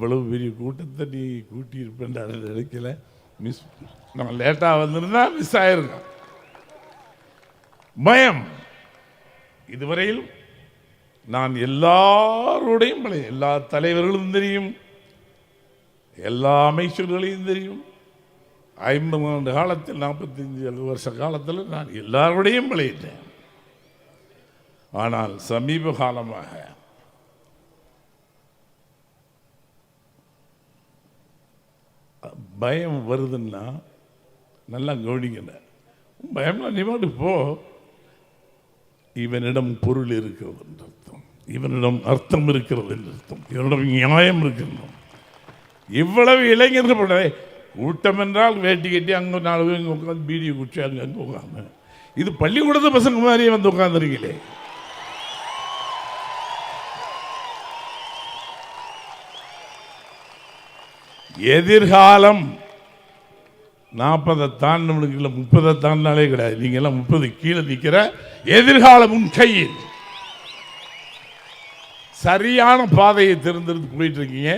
இவ்வளவு பெரிய கூட்டத்தை நீ கூட்டியிருப்பேன் நினைக்கல. மிஸ் நம்ம லேட்டாக வந்திருந்தா மிஸ் ஆயிருக்கோம். பயம். இதுவரையில் நான் எல்லாரோடையும் எல்லா தலைவர்களும் தெரியும், எல்லா அமைச்சர்களையும் தெரியும். 50 ஆண்டு காலத்தில் 45 வருஷ காலத்தில் நான் எல்லாரோடையும் பழகிட்டேன். ஆனால் சமீப காலமாக பயம் வருதுன்னா நல்லா கவனிக்கல. பயம்னா நிமிடம் போ. இவனிடம் பொருள் இருக்கிறது என்று அர்த்தம், இவனிடம் அர்த்தம் இருக்கிறது என்று அர்த்தம், இவனிடம் நியாயம் இருக்கிறது. இவ்வளவு இளைஞர்கள் கூட்டம் என்றால் வேட்டி கட்டி அங்கே 4 பேர் இங்கே உட்காந்து பீடியை குடிச்சு அங்கே உட்காந்து, இது பள்ளிக்கூடத்து பசங்க மாதிரியே வந்து உட்காந்துருக்கீங்களே. எதிர்காலம் 40 தாண்டவனுக்கு இல்லை, 30 தாண்டினாலே கிடையாது. நீங்க எல்லாம் 30 கீழே நிற்கிற எதிர்காலம் உன் கையில். சரியான பாதையை தேர்ந்தெடுத்து போயிட்டு இருக்கீங்க.